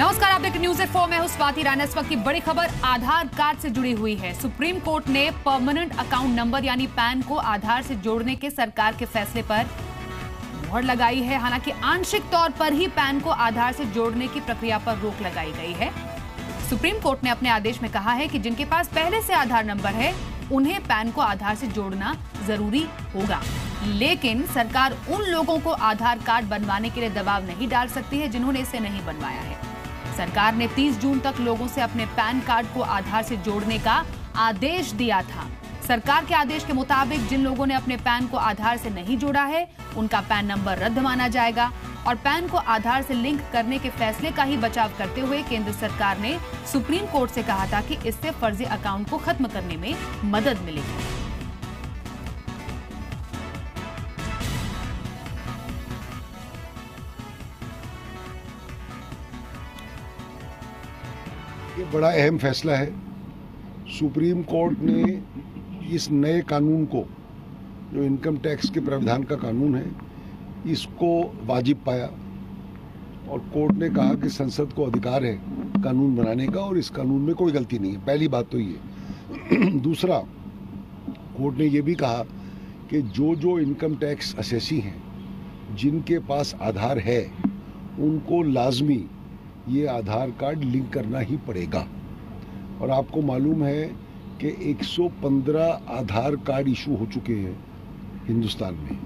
नमस्कार, आप देख न्यूज़ एट 4 में हूं स्वाति राणा। इस वक्त की बड़ी खबर आधार कार्ड से जुड़ी हुई है। सुप्रीम कोर्ट ने परमानेंट अकाउंट नंबर यानी पैन को आधार से जोड़ने के सरकार के फैसले पर मुहर लगाई है। हालांकि आंशिक तौर पर ही पैन को आधार से जोड़ने की प्रक्रिया पर रोक लगाई गई है। सुप्रीम कोर्ट ने अपने आदेश में कहा है कि जिनके पास पहले से आधार नंबर है उन्हें पैन को आधार से जोड़ना जरूरी होगा, लेकिन सरकार उन लोगों को आधार कार्ड बनवाने के लिए दबाव नहीं डाल सकती है जिन्होंने इसे नहीं बनवाया है। सरकार ने 30 जून तक लोगों से अपने पैन कार्ड को आधार से जोड़ने का आदेश दिया था। सरकार के आदेश के मुताबिक जिन लोगों ने अपने पैन को आधार से नहीं जोड़ा है उनका पैन नंबर रद्द माना जाएगा और पैन को आधार से लिंक करने के फैसले का ही बचाव करते हुए केंद्र सरकार ने सुप्रीम कोर्ट से कहा था कि इससे फर्जी अकाउंट को खत्म करने में मदद मिलेगी। ये बड़ा अहम फैसला है। सुप्रीम कोर्ट ने इस नए कानून को, जो इनकम टैक्स के प्रावधान का कानून है, इसको वाजिब पाया और कोर्ट ने कहा कि संसद को अधिकार है कानून बनाने का और इस कानून में कोई गलती नहीं है। पहली बात तो ये। दूसरा, कोर्ट ने ये भी कहा कि जो इनकम टैक्स असेसी हैं जिनके पास आधार है उनको लाजमी ये आधार कार्ड लिंक करना ही पड़ेगा। और आपको मालूम है कि 115 आधार कार्ड इशू हो चुके हैं हिंदुस्तान में।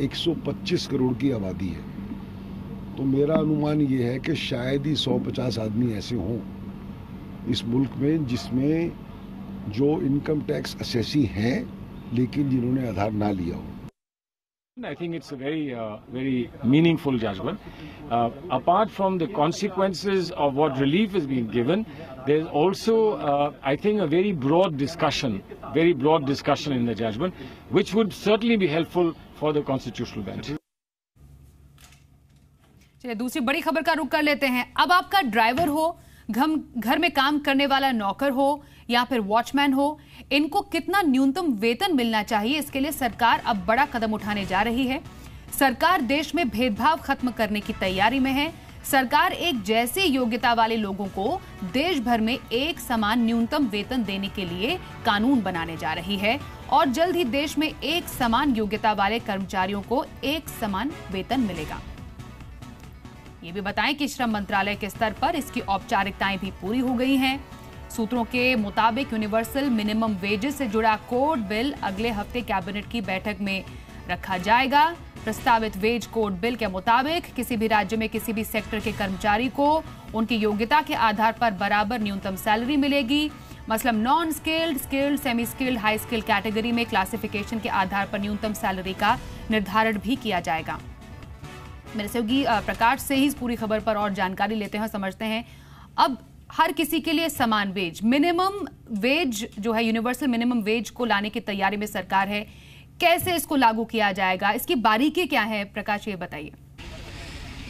125 करोड़ की आबादी है, तो मेरा अनुमान ये है कि शायद ही 150 आदमी ऐसे हों इस मुल्क में जिसमें जो इनकम टैक्स असेसी हैं लेकिन जिन्होंने आधार ना लिया हो। I think it's a very meaningful judgment. Apart from the consequences of what relief is being given, there's also, I think, a very broad discussion in the judgment, which would certainly be helpful for the constitutional bench. चलिए दूसरी बड़ी खबर का रुख कर लेते हैं। अब आपका ड्राइवर हो, घर में काम करने वाला नौकर हो या फिर वॉचमैन हो, इनको कितना न्यूनतम वेतन मिलना चाहिए, इसके लिए सरकार अब बड़ा कदम उठाने जा रही है। सरकार देश में भेदभाव खत्म करने की तैयारी में है। सरकार एक जैसे योग्यता वाले लोगों को देश भर में एक समान न्यूनतम वेतन देने के लिए कानून बनाने जा रही है और जल्द ही देश में एक समान योग्यता वाले कर्मचारियों को एक समान वेतन मिलेगा। ये भी बताएं कि श्रम मंत्रालय के स्तर पर इसकी औपचारिकताएं भी पूरी हो गई हैं। सूत्रों के मुताबिक यूनिवर्सल मिनिमम वेजेस से जुड़ा कोड बिल अगले हफ्ते कैबिनेट की बैठक में रखा जाएगा। प्रस्तावित वेज कोड बिल के मुताबिक किसी भी राज्य में किसी भी सेक्टर के कर्मचारी को उनकी योग्यता के आधार पर बराबर न्यूनतम सैलरी मिलेगी। मसलन non skilled, skilled, semi skilled, high skilled category में क्लासिफिकेशन के आधार पर न्यूनतम सैलरी का निर्धारण भी किया जाएगा। मेरे सहयोगी प्रकाश से ही इस पूरी खबर पर और जानकारी लेते हैं, समझते हैं। अब हर किसी के लिए समान वेज, मिनिमम वेज जो है, यूनिवर्सल मिनिमम वेज को लाने की तैयारी में सरकार है। कैसे इसको लागू किया जाएगा, इसकी बारीकी क्या है, प्रकाश ये बताइए।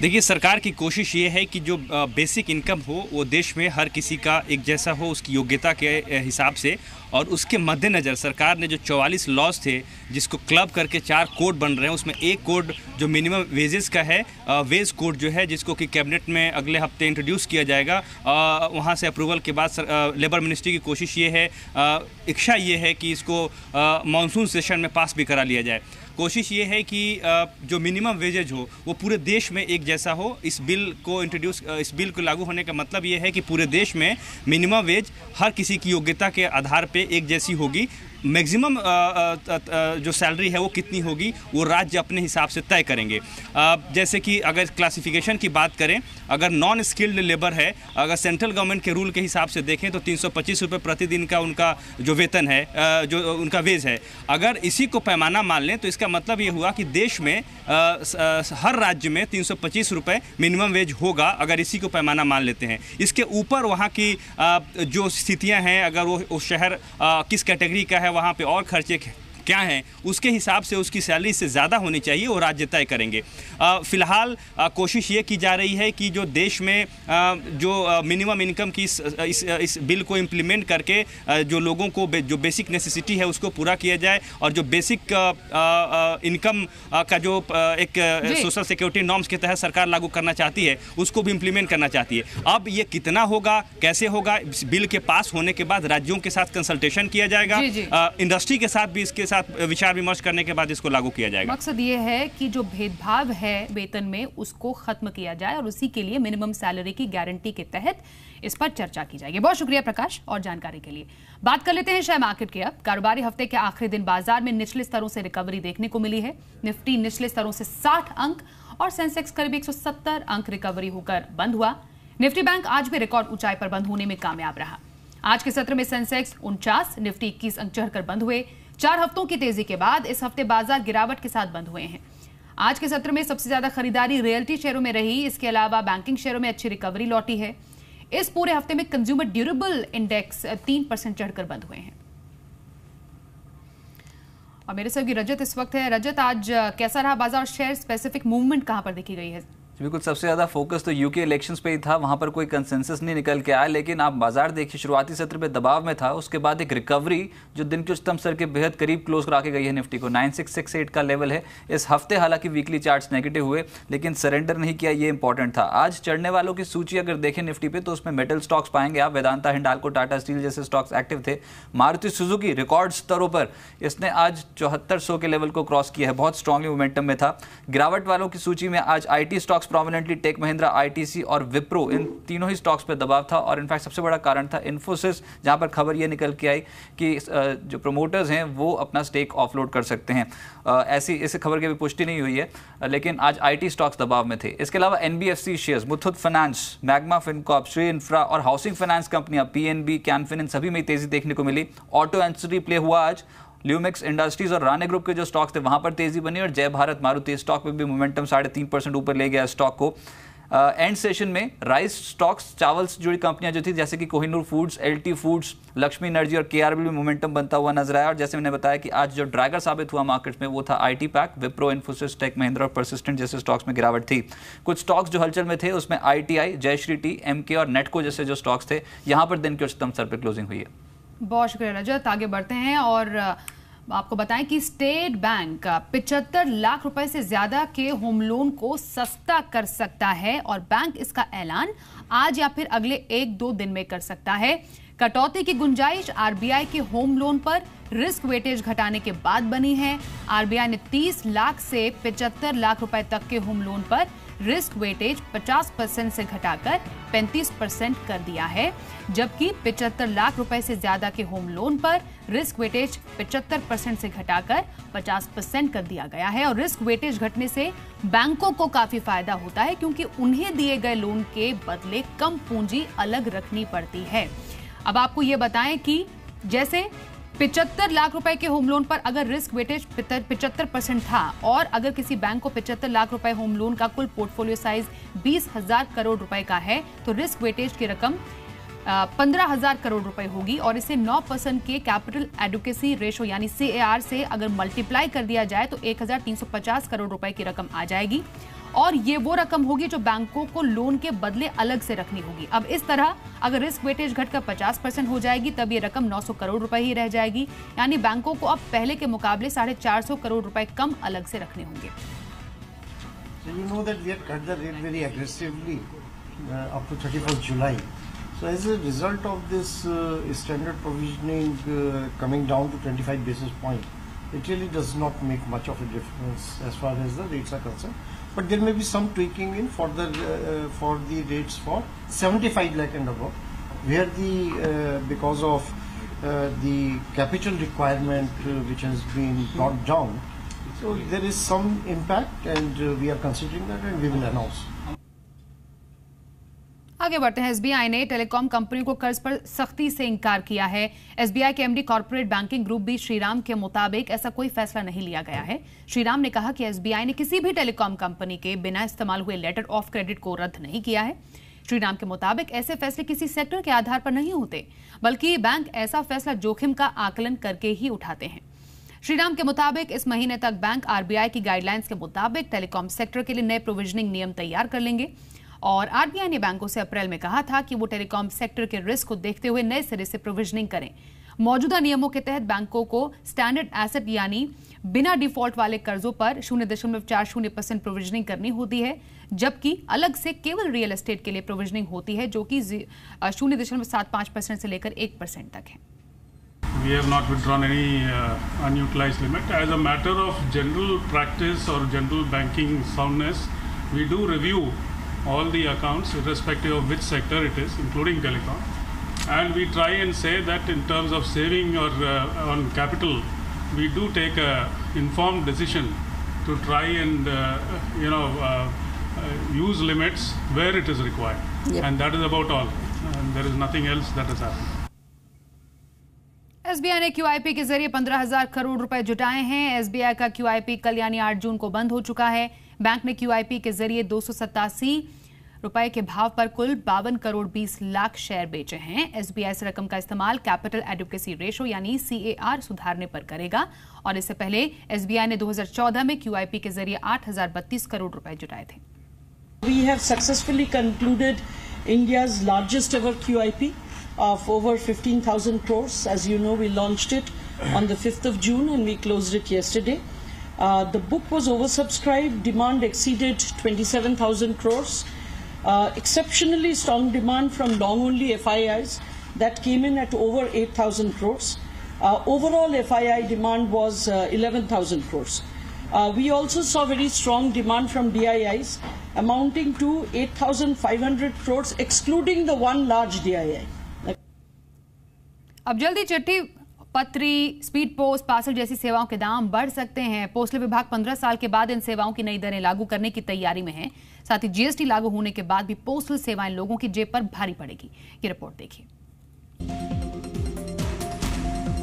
देखिए, सरकार की कोशिश ये है कि जो बेसिक इनकम हो वो देश में हर किसी का एक जैसा हो उसकी योग्यता के हिसाब से, और उसके मद्देनज़र सरकार ने जो 44 लॉज थे जिसको क्लब करके 4 कोड बन रहे हैं, उसमें एक कोड जो मिनिमम वेजेस का है, वेज कोड जो है, जिसको कि कैबिनेट में अगले हफ्ते इंट्रोड्यूस किया जाएगा। वहाँ से अप्रूवल के बाद लेबर मिनिस्ट्री की कोशिश ये है, इच्छा ये है कि इसको मानसून सेशन में पास भी करा लिया जाए। कोशिश ये है कि जो मिनिमम वेजेज हो वो पूरे देश में एक जैसा हो। इस बिल को लागू होने का मतलब ये है कि पूरे देश में मिनिमम वेज हर किसी की योग्यता के आधार पे एक जैसी होगी। मैक्सिमम जो सैलरी है वो कितनी होगी वो राज्य अपने हिसाब से तय करेंगे। जैसे कि अगर क्लासिफिकेशन की बात करें, अगर नॉन स्किल्ड लेबर है, अगर सेंट्रल गवर्नमेंट के रूल के हिसाब से देखें तो 325 रुपये प्रतिदिन का उनका जो वेतन है, जो उनका वेज है। अगर इसी को पैमाना मान लें तो इसका मतलब ये हुआ कि देश में हर राज्य में 325 रुपये मिनिमम वेज होगा, अगर इसी को पैमाना मान लेते हैं। इसके ऊपर वहाँ की जो स्थितियाँ हैं, अगर वो शहर किस कैटेगरी का है वहाँ पे और खर्चे क्या हैं उसके हिसाब से उसकी सैलरी से ज़्यादा होनी चाहिए, वो राज्य तय करेंगे। फिलहाल कोशिश ये की जा रही है कि जो देश में जो मिनिमम इनकम की इस बिल को इम्प्लीमेंट करके जो लोगों को जो बेसिक नेसेसिटी है उसको पूरा किया जाए, और जो बेसिक इनकम का जो एक सोशल सिक्योरिटी नॉर्म्स के तहत सरकार लागू करना चाहती है उसको भी इम्प्लीमेंट करना चाहती है। अब ये कितना होगा, कैसे होगा, इस बिल के पास होने के बाद राज्यों के साथ कंसल्टेशन किया जाएगा, इंडस्ट्री के साथ भी इसके साथ विचार विमर्श करने के बाद इसको लागू किया जाएगा। मकसद ये है कि जो भेदभाव है वेतन में उसको खत्म किया जाए और उसी के लिए मिनिमम सैलरी की गारंटी के तहत इस पर चर्चा की जाएगी। बहुत शुक्रिया प्रकाश और जानकारी के लिए। बात कर लेते हैं शेयर मार्केट की। अब कारोबारी हफ्ते के आखिरी दिन बाजार में निचले स्तरों से रिकवरी देखने को मिली है। निफ्टी निचले स्तरों से 60 अंक और सेंसेक्स करीब 170 अंक रिकवरी होकर बंद हुआ। निफ्टी बैंक आज भी रिकॉर्ड ऊंचाई पर बंद होने में कामयाब रहा। आज के सत्र में सेंसेक्स 49, निफ्टी 21 अंक चढ़कर बंद हुए। 4 हफ्तों की तेजी के बाद इस हफ्ते बाजार गिरावट के साथ बंद हुए हैं। आज के सत्र में सबसे ज्यादा खरीदारी रियल्टी शेयरों में रही। इसके अलावा बैंकिंग शेयरों में अच्छी रिकवरी लौटी है। इस पूरे हफ्ते में कंज्यूमर ड्यूरेबल इंडेक्स 3% चढ़कर बंद हुए हैं। और मेरे साथ रजत इस वक्त है। रजत, आज कैसा रहा बाजार? शेयर स्पेसिफिक मूवमेंट कहां पर देखी गई है? बिल्कुल, सबसे ज़्यादा फोकस तो यूके इलेक्शंस पे ही था, वहाँ पर कोई कंसेंसस नहीं निकल के आया। लेकिन आप बाजार देखिए, शुरुआती सत्र पे दबाव में था, उसके बाद एक रिकवरी जो दिन के उच्चतम स्तर के बेहद करीब क्लोज करा के गई है। निफ्टी को 9668 का लेवल है। इस हफ्ते हालांकि वीकली चार्ट्स नेगेटिव हुए लेकिन सरेंडर नहीं किया, ये इंपॉर्टेंट था। आज चढ़ने वालों की सूची अगर देखें निफ्टी पे तो उसमें मेटल स्टॉक्स पाएंगे आप। वेदांता, हिंडाल्को, टाटा स्टील जैसे स्टॉक्स एक्टिव थे। मारुति सुजुकी रिकॉर्ड स्तरों पर, इसने आज 7400 के लेवल को क्रॉस किया है, बहुत स्ट्रांगली मोमेंटम में था। गिरावट वालों की सूची में आज IT stocks prominently, Tech Mahindra, ITC और विप्रो, इन तीनों ही स्टॉक्स पे दबाव था। और इनफैक्ट सबसे बड़ा कारण था इन्फोसिस, जहां पर खबर ये निकल के आई कि जो प्रमोटर्स हैं वो अपना स्टेक ऑफलोड कर सकते हैं। ऐसी इस खबर की भी पुष्टि नहीं हुई है, लेकिन आज IT स्टॉक्स दबाव में थे। इसके अलावा NBFC shares, Muthoot finance, magma Fincorp, Shri infra और हाउसिंग फाइनेंस कंपनियां PNB, कैनफिन, इन सभी में तेजी देखने को मिली। ऑटो एंसिलरी प्ले हुआ आज। ल्यूमिक्स इंडस्ट्रीज और राणे ग्रुप के जो स्टॉक्स थे वहां पर तेजी बनी और जय भारत मारुति स्टॉक पे भी मोमेंटम 3.5% ऊपर ले गया स्टॉक को। एंड सेशन में राइस स्टॉक्स, चावल से जुड़ी कंपनियां जो थी जैसे कि Kohinoor foods, LT foods, Lakshmi energy और KRB में मोमेंटम बनता हुआ नजर आया। और जैसे मैंने बताया कि आज जो ड्रैगर साबित हुआ मार्केट में वो था IT pack, Wipro, Infosys, Tech Mahindra और परसिस्टेंट जैसे स्टॉक्स में गिरावट थी। कुछ स्टॉक्स जो हलचल में थे उसमें ITI, जयश्री टी, MK और नेटको जैसे जो स्टॉक्स थे, यहाँ पर दिन के उच्चतम स्तर पर क्लोजिंग हुई है। बहुत शुक्रिया रजत। आगे बढ़ते हैं और आपको बताएं कि स्टेट बैंक 75 लाख रुपए से ज्यादा के होम लोन को सस्ता कर सकता है और बैंक इसका ऐलान आज या फिर अगले 1-2 दिन में कर सकता है। कटौती की गुंजाइश RBI के होम लोन पर रिस्क वेटेज घटाने के बाद बनी है। RBI ने 30 लाख से 75 लाख रुपए तक के होम लोन पर रिस्क वेटेज 50% से घटाकर 35% कर दिया है, जबकि 75 लाख रुपए से ज्यादा के होम लोन पर रिस्क वेटेज 75% से घटाकर 50% कर दिया गया है। और रिस्क वेटेज घटने से बैंकों को काफी फायदा होता है क्योंकि उन्हें दिए गए लोन के बदले कम पूंजी अलग रखनी पड़ती है। अब आपको ये बताएं कि जैसे 75 लाख रुपए के होम लोन पर अगर रिस्क वेटेज 75% था और अगर किसी बैंक को 75 लाख रुपए होम लोन का कुल पोर्टफोलियो साइज 20,000 करोड़ रुपए का है तो रिस्क वेटेज की रकम 15,000 करोड़ रुपए होगी। और इसे 9% के कैपिटल एडुकेसी रेशो यानी CAR से अगर मल्टीप्लाई कर दिया जाए तो 1,350 करोड़ रुपए की रकम आ जाएगी और ये वो रकम होगी जो बैंकों को लोन के बदले अलग से रखनी होगी। अब इस तरह अगर रिस्क वेटेज घटकर 50% हो जाएगी तब ये रकम 900 करोड़ रुपए ही रह जाएगी, यानी बैंकों को अब पहले के मुकाबले 450 करोड़ रुपए कम अलग से रखने होंगे। So you know that we had cut the rate very aggressively up to 31st July. So as a result of this standard provisioning coming down to 25 basis points, it really does not make much of a difference as far as the rates are concerned. But there may be some tweaking in for the rates for 75 lakh and above, where because of the capital requirement which has been brought down, so there is some impact and we are considering that and we will announce. आगे बढ़ते हैं। SBI ने telecom कंपनियों को कर्ज पर सख्ती से इंकार किया है। SBI के MD corporate banking group B Sriram के मुताबिक ऐसा कोई फैसला नहीं लिया गया है। श्रीराम ने कहा कि SBI ने किसी भी टेलीकॉम कंपनी के बिना इस्तेमाल हुए लेटर ऑफ क्रेडिट को रद्द नहीं किया है। श्रीराम के मुताबिक ऐसे फैसले किसी सेक्टर के आधार पर नहीं होते, बल्कि बैंक ऐसा फैसला जोखिम का आकलन करके ही उठाते हैं। श्रीराम के मुताबिक इस महीने तक बैंक आरबीआई की गाइडलाइंस के मुताबिक टेलीकॉम सेक्टर के लिए नए प्रोविजनिंग नियम तैयार कर लेंगे। और आरबीआई ने बैंकों से अप्रैल में कहा था कि वो टेलीकॉम सेक्टर के रिस्क को देखते हुए नए सिरे से प्रोविजनिंग करें। मौजूदा नियमों के तहत बैंकों को स्टैंडर्ड एसेट यानी बिना डिफॉल्ट वाले कर्जों पर 0.40% प्रोविजनिंग करनी होती है, जबकि अलग से केवल रियल एस्टेट के लिए प्रोविजनिंग होती है, जो कि 0.75% से लेकर 1% तक है। We have not withdrawn any unutilized limit. As a matter of general practice or general banking soundness, we do review all the accounts irrespective of which sector it is, including telecom. And we try and say that in terms of saving or on capital, we do take a informed decision to try and use limits where it is required. Yep. And that is about all. And there is nothing else that has happened. SBI ने QIP के जरिए 15,000 करोड़ रुपए जुटाए हैं। SBI का QIP कल यानी 8 जून को बंद हो चुका है। बैंक ने क्यूआईपी के जरिए 287 रुपए के भाव पर कुल 52 करोड़ 20 लाख शेयर बेचे हैं। एसबीआई इस रकम का इस्तेमाल कैपिटल एडुकेसी रेशो यानी CAR सुधारने पर करेगा। और इससे पहले एसबीआई ने 2014 में क्यूआईपी के जरिए 8,032 करोड़ रुपए जुटाए थे। We have successfully concluded India's largest ever QIP of over 15,000 crores. As you know, we launched it on the 5th of June and we closed it yesterday. The book was oversubscribed. Demand exceeded 27,000 crores. Exceptionally strong demand from long-only FIIs that came in at over 8,000 crores. Overall FII demand was 11,000 crores. We also saw very strong demand from DIIs amounting to 8,500 crores, excluding the one large DII. अब जल्दी चिट्ठी, पत्री, speed post, parcel जैसी सेवाओं के दाम बढ़ सकते हैं। पोस्टल विभाग 15 साल के बाद इन सेवाओं की नई दरें लागू करने की तैयारी में है। साथ ही जीएसटी लागू होने के बाद भी पोस्टल सेवाएं लोगों की जेब पर भारी पड़ेगी। ये रिपोर्ट देखिए।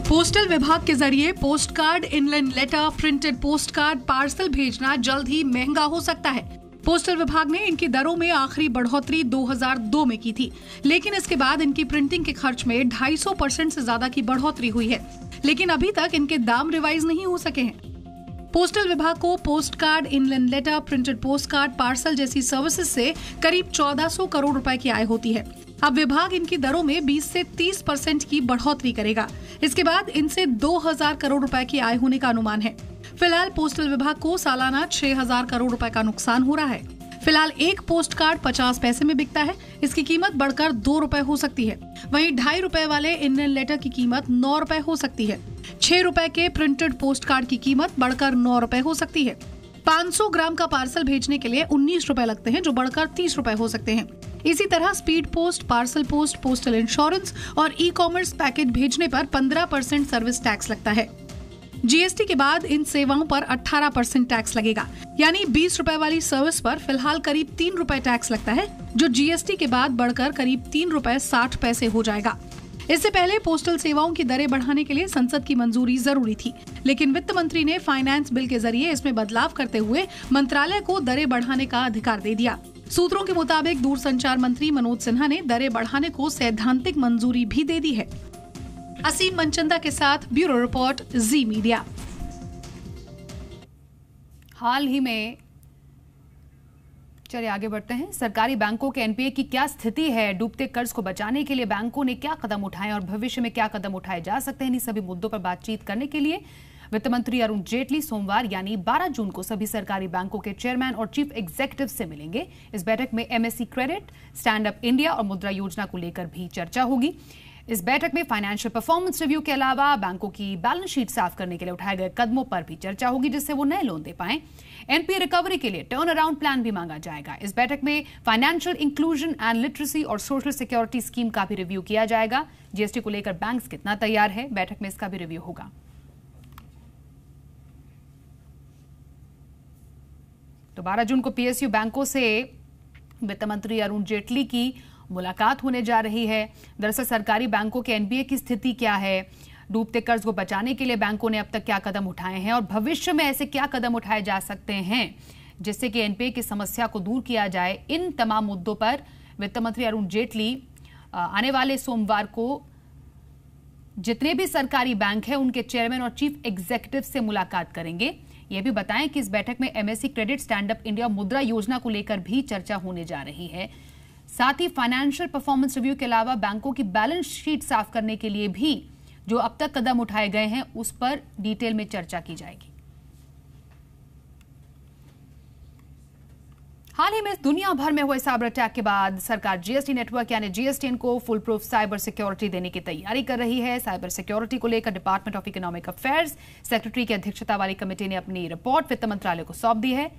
पोस्टल विभाग के जरिए post card, inland letter, printed post card, parcel भेजना जल्द ही महंगा हो सकता है। पोस्टल विभाग ने इनकी दरों में आखिरी बढ़ोतरी 2002 में की थी, लेकिन इसके बाद इनकी प्रिंटिंग के खर्च में 250% से ज्यादा की बढ़ोतरी हुई है, लेकिन अभी तक इनके दाम रिवाइज नहीं हो सके हैं। पोस्टल विभाग को post card, inland letter, printed post card, parcel जैसी सर्विसेज से करीब 1400 करोड़ रुपए की आय होती है। अब विभाग इनकी दरों में 20 से 30% की बढ़ोतरी करेगा। इसके बाद इनसे 2000 करोड़ रुपए की आय होने का अनुमान है। फिलहाल पोस्टल विभाग को सालाना 6000 करोड़ रुपए का नुकसान हो रहा है। फिलहाल एक पोस्ट कार्ड 50 पैसे में बिकता है। इसकी कीमत बढ़कर 2 रुपए हो सकती है। वहीं 2.5 रुपए वाले इनलैंड लेटर की कीमत 9 रुपए हो सकती है। 6 रुपए के प्रिंटेड पोस्ट कार्ड की कीमत बढ़कर 9 रुपए हो सकती है। 500 ग्राम का पार्सल भेजने के लिए 19 रुपए लगते हैं, जो बढ़कर 30 रुपए हो सकते हैं। इसी तरह speed post, parcel post, postal insurance और ई-कॉमर्स पैकेट भेजने पर 15% सर्विस टैक्स लगता है। जीएसटी के बाद इन सेवाओं पर 18% टैक्स लगेगा, यानी 20 रुपए वाली सर्विस पर फिलहाल करीब 3 रुपए टैक्स लगता है, जो जीएसटी के बाद बढ़कर करीब 3 रुपए 60 पैसे हो जाएगा। इससे पहले पोस्टल सेवाओं की दरें बढ़ाने के लिए संसद की मंजूरी जरूरी थी, लेकिन वित्त मंत्री ने फाइनेंस बिल के जरिए इसमें बदलाव करते हुए मंत्रालय को दरें बढ़ाने का अधिकार दे दिया। सूत्रों के मुताबिक दूरसंचार मंत्री मनोज सिन्हा ने दरें बढ़ाने को सैद्धांतिक मंजूरी भी दे दी है। असीम मनचंदा के साथ ब्यूरो रिपोर्ट, जी मीडिया। हाल ही में चलिए आगे बढ़ते हैं। सरकारी बैंकों के एनपीए की क्या स्थिति है, डूबते कर्ज को बचाने के लिए बैंकों ने क्या कदम उठाए और भविष्य में क्या कदम उठाए जा सकते हैं, इन सभी मुद्दों पर बातचीत करने के लिए वित्त मंत्री अरुण जेटली सोमवार यानी 12 जून को सभी सरकारी बैंकों के चेयरमैन और चीफ एग्जीक्यूटिव से मिलेंगे। इस बैठक में MSc credit, stand up India और मुद्रा योजना को लेकर भी चर्चा होगी। इस बैठक में फाइनेंशियल परफॉर्मेंस रिव्यू के अलावा बैंकों की बैलेंस शीट साफ करने के लिए उठाए गए कदमों पर भी चर्चा होगी, जिससे वो नए लोन दे पाए। एनपीए रिकवरी के लिए टर्न अराउंड प्लान भी मांगा जाएगा। इस बैठक में फाइनेंशियल इंक्लूजन एंड लिटरेसी और सोशल सिक्योरिटी स्कीम का भी रिव्यू किया जाएगा। जीएसटी को लेकर बैंक्स कितना तैयार है, बैठक में इसका भी रिव्यू होगा। तो 12 जून को पीएसयू बैंकों से वित्त मंत्री अरुण जेटली की मुलाकात होने जा रही है। दरअसल सरकारी बैंकों के एनपीए की स्थिति क्या है, डूबते कर्ज को बचाने के लिए बैंकों ने अब तक क्या कदम उठाए हैं और भविष्य में ऐसे क्या कदम उठाए जा सकते हैं जिससे कि एनपीए की समस्या को दूर किया जाए, इन तमाम मुद्दों पर वित्त मंत्री अरुण जेटली आने वाले सोमवार को जितने भी सरकारी बैंक हैं उनके चेयरमैन और चीफ एग्जीक्यूटिव से मुलाकात करेंगे। ये भी बताएं कि इस बैठक में MSc credit stand up India मुद्रा योजना को लेकर भी चर्चा होने जा रही है। साथ ही फाइनेंशियल परफॉर्मेंस रिव्यू के अलावा बैंकों की बैलेंस शीट साफ करने के लिए भी जो अब तक कदम उठाए गए हैं उस पर डिटेल में चर्चा की जाएगी। हाल ही में दुनिया भर में हुए साइबर अटैक के बाद सरकार जीएसटी नेटवर्क यानी जीएसटीएन को फुल प्रूफ साइबर सिक्योरिटी देने की तैयारी कर रही है। साइबर सिक्योरिटी को लेकर department of economic affairs secretary की अध्यक्षता वाली कमेटी ने अपनी रिपोर्ट वित्त मंत्रालय को सौंप दी है।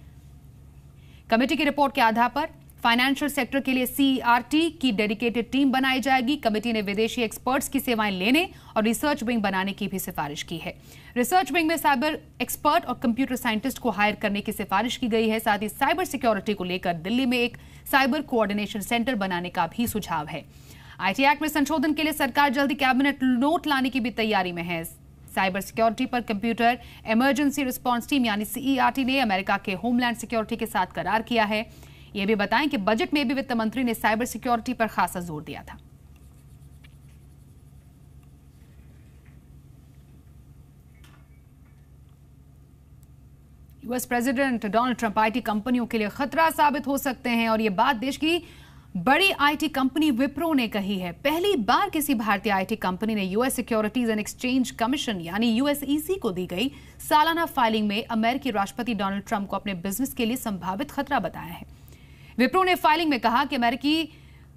कमेटी की रिपोर्ट के आधार पर फाइनेंशियल सेक्टर के लिए सीईआरटी की डेडिकेटेड टीम बनाई जाएगी। कमेटी ने विदेशी एक्सपर्ट्स की सेवाएं लेने और रिसर्च विंग बनाने की भी सिफारिश की है। रिसर्च विंग में साइबर एक्सपर्ट और कंप्यूटर साइंटिस्ट को हायर करने की सिफारिश की गई है। साथ ही साइबर सिक्योरिटी को लेकर दिल्ली में एक साइबर कोऑर्डिनेशन सेंटर बनाने का भी सुझाव है। आईटी एक्ट में संशोधन के लिए सरकार जल्दी कैबिनेट नोट लाने की भी तैयारी में है। साइबर सिक्योरिटी पर कंप्यूटर इमरजेंसी रिस्पांस टीम यानी सीईआरटी ने अमेरिका के होमलैंड सिक्योरिटी के साथ करार किया है। यह भी बताएं कि बजट में भी वित्त मंत्री ने साइबर सिक्योरिटी पर खासा जोर दिया था। US president Donald Trump IT कंपनियों के लिए खतरा साबित हो सकते हैं और यह बात देश की बड़ी आईटी कंपनी विप्रो ने कही है। पहली बार किसी भारतीय आईटी कंपनी ने US securities and exchange commission यानी यूएसईसी को दी गई सालाना फाइलिंग में अमेरिकी राष्ट्रपति डोनाल्ड ट्रंप को अपने बिजनेस के लिए संभावित खतरा बताया है। विप्रो ने फाइलिंग में कहा कि अमेरिकी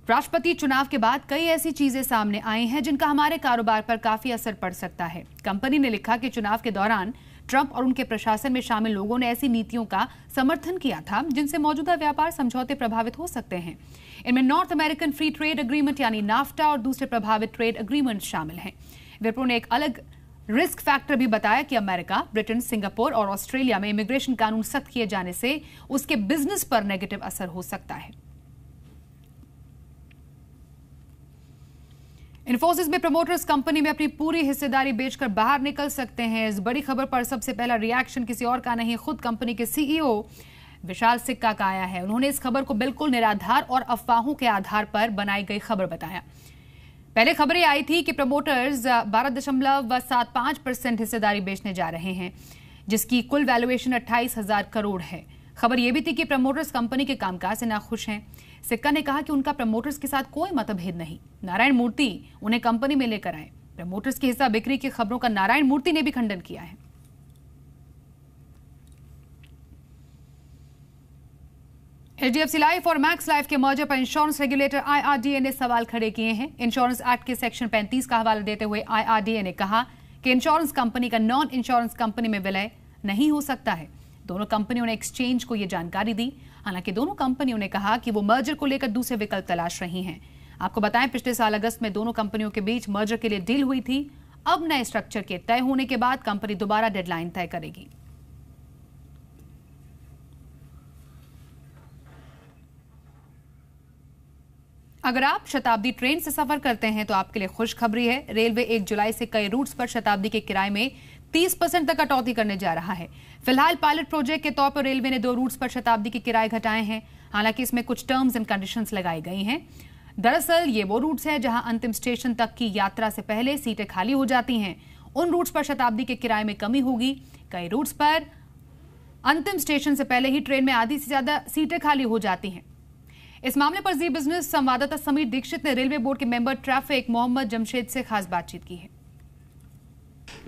राष्ट्रपति चुनाव के बाद कई ऐसी चीजें सामने आई हैं जिनका हमारे कारोबार पर काफी असर पड़ सकता है। कंपनी ने लिखा कि चुनाव के दौरान ट्रंप और उनके प्रशासन में शामिल लोगों ने ऐसी नीतियों का समर्थन किया था जिनसे मौजूदा व्यापार समझौते प्रभावित हो सकते हैं। इनमें north American free trade agreement यानी नाफ्टा और दूसरे प्रभावित ट्रेड एग्रीमेंट शामिल हैं। विप्रो ने एक अलग रिस्क फैक्टर भी बताया कि अमेरिका, ब्रिटेन, सिंगापुर और ऑस्ट्रेलिया में इमिग्रेशन कानून सख्त किए जाने से उसके बिजनेस पर नेगेटिव असर हो सकता है। इन्फोसिस में प्रमोटर्स कंपनी में अपनी पूरी हिस्सेदारी बेचकर बाहर निकल सकते हैं। इस बड़ी खबर पर सबसे पहला रिएक्शन किसी और का नहीं, खुद कंपनी के सीईओ विशाल सिक्का का आया है। उन्होंने इस खबर को बिल्कुल निराधार और अफवाहों के आधार पर बनाई गई खबर बताया। पहले खबरें आई थी कि प्रमोटर्स 12.75% हिस्सेदारी बेचने जा रहे हैं, जिसकी कुल वैल्यूएशन 28,000 करोड़ है। खबर यह भी थी कि प्रमोटर्स कंपनी के कामकाज से नाखुश हैं। सिक्का ने कहा कि उनका प्रमोटर्स के साथ कोई मतभेद नहीं। नारायण मूर्ति उन्हें कंपनी में लेकर आए। प्रमोटर्स की हिस्सा बिक्री की खबरों का नारायण मूर्ति ने भी खंडन किया है। एचडीएफसी लाइफ और मैक्स लाइफ के मर्जर पर इंश्योरेंस रेगुलेटर आईआरडीए ने सवाल खड़े किए हैं। इंश्योरेंस एक्ट के सेक्शन 35 का हवाला देते हुए आईआरडीए ने कहा कि इंश्योरेंस कंपनी का नॉन इंश्योरेंस कंपनी में विलय नहीं हो सकता है। दोनों कंपनियों ने एक्सचेंज को यह जानकारी दी। हालांकि दोनों कंपनियों ने कहा कि वो मर्जर को लेकर दूसरे विकल्प तलाश रही हैं। आपको बताएं, पिछले साल अगस्त में दोनों कंपनियों के बीच मर्जर के लिए डील हुई थी। अब नए स्ट्रक्चर के तय होने के बाद कंपनी दोबारा डेडलाइन तय करेगी। अगर आप शताब्दी ट्रेन से सफर करते हैं तो आपके लिए खुशखबरी है। रेलवे 1 जुलाई से कई रूट्स पर शताब्दी के किराए में 30% तक कटौती करने जा रहा है। फिलहाल पायलट प्रोजेक्ट के तौर पर रेलवे ने 2 रूट्स पर शताब्दी के किराए घटाए हैं। हालांकि इसमें कुछ टर्म्स एंड कंडीशंस लगाई गई हैं। दरअसल ये वो रूट्स हैं जहां अंतिम स्टेशन तक की यात्रा से पहले सीटें खाली हो जाती हैं। उन रूट्स पर शताब्दी के किराए में कमी होगी। कई रूट्स पर अंतिम स्टेशन से पहले ही ट्रेन में आधी से ज्यादा सीटें खाली हो जाती हैं। इस मामले पर जी बिजनेस संवाददाता समीर दीक्षित ने रेलवे बोर्ड के मेंबर ट्रैफिक मोहम्मद जमशेद से खास बातचीत की है।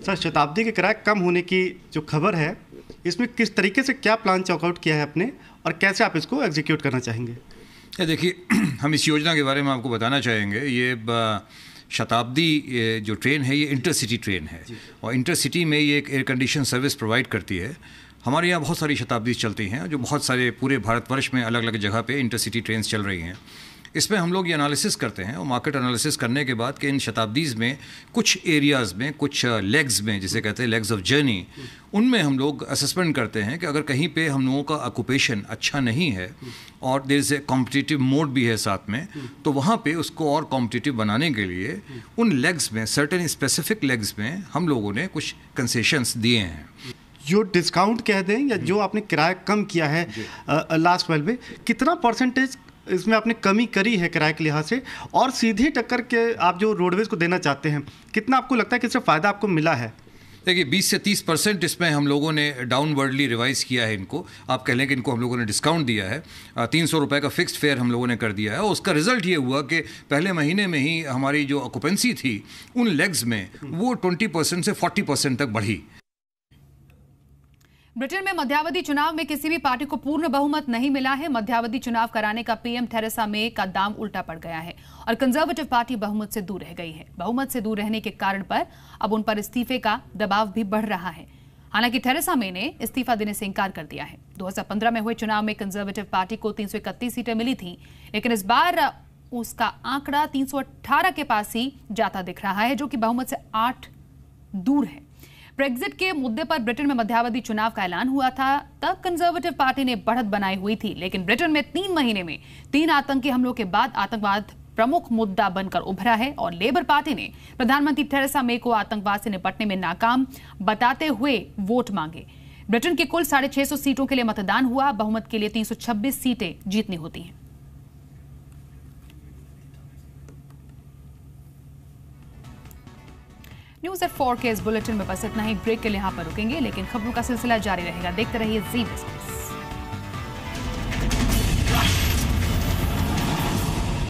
सर, शताब्दी के किराए कम होने की जो खबर है, इसमें किस तरीके से क्या प्लान चॉकआउट किया है आपने और कैसे आप इसको एग्जीक्यूट करना चाहेंगे? देखिए, हम इस योजना के बारे में आपको बताना चाहेंगे। ये शताब्दी जो ट्रेन है ये इंटरसिटी ट्रेन है और इंटरसिटी में ये एक एयर कंडीशन सर्विस प्रोवाइड करती है। हमारे यहाँ बहुत सारी शताब्दी चलती हैं जो बहुत सारे पूरे भारतवर्ष में अलग अलग जगह पे इंटरसिटी ट्रेन्स चल रही हैं। इसमें हम लोग ये एनालिसिस करते हैं और मार्केट एनालिसिस करने के बाद कि इन शताब्दीज़ में कुछ एरियाज़ में, कुछ लेग्स में, जिसे कहते हैं लेग्स ऑफ जर्नी, उनमें हम लोग असेसमेंट करते हैं कि अगर कहीं पे हम लोगों का ऑक्यूपेशन अच्छा नहीं है और there is a competitive mode भी है साथ में, तो वहाँ पे उसको और कॉम्पिटिटिव बनाने के लिए उन लेग्स में, सर्टेन स्पेसिफिक लेग्स में हम लोगों ने कुछ कंसेशंस दिए हैं। जो डिस्काउंट कह दें या जो आपने किराया कम किया है लास्ट वाइल में, कितना परसेंटेज इसमें आपने कमी करी है किराए के लिहाज से, और सीधी टक्कर के आप जो रोडवेज को देना चाहते हैं, कितना आपको लगता है कि इससे फ़ायदा आपको मिला है? देखिए 20 से 30% इसमें हम लोगों ने डाउनवर्डली रिवाइज़ किया है इनको। आप कह लें कि इनको हम लोगों ने डिस्काउंट दिया है, 300 रुपये का फिक्स्ड फेयर हम लोगों ने कर दिया है। और उसका रिजल्ट ये हुआ कि पहले महीने में ही हमारी जो ऑक्यूपेंसी थी उन लेग्स में वो 20% से 40% तक बढ़ी। ब्रिटेन में मध्यावधि चुनाव में किसी भी पार्टी को पूर्ण बहुमत नहीं मिला है। मध्यावधि चुनाव कराने का पीएम थेरेसा मे का दाम उल्टा पड़ गया है और कंजर्वेटिव पार्टी बहुमत से दूर रह गई है। बहुमत से दूर रहने के कारण पर अब उन पर इस्तीफे का दबाव भी बढ़ रहा है। हालांकि थेरेसा मे ने इस्तीफा देने से इंकार कर दिया है। 2015 में हुए चुनाव में कंजर्वेटिव पार्टी को 331 सीटें मिली थी, लेकिन इस बार उसका आंकड़ा 318 के पास ही जाता दिख रहा है, जो कि बहुमत से 8 दूर है। ब्रेक्जिट के मुद्दे पर ब्रिटेन में मध्यावधि चुनाव का ऐलान हुआ था, तब कंजर्वेटिव पार्टी ने बढ़त बनाई हुई थी, लेकिन ब्रिटेन में 3 महीने में 3 आतंकी हमलों के बाद आतंकवाद प्रमुख मुद्दा बनकर उभरा है और लेबर पार्टी ने प्रधानमंत्री थेरेसा मे को आतंकवाद से निपटने में नाकाम बताते हुए वोट मांगे। ब्रिटेन की कुल 650 सीटों के लिए मतदान हुआ। बहुमत के लिए 326 सीटें जीतनी होती हैं। न्यूज़ एट 4 के इस बुलेटिन में बस इतना ही। ब्रेक के लिए यहाँ पर रुकेंगे, लेकिन खबरों का सिलसिला जारी रहेगा। देखते रहिए ज़ी बिज़नेस।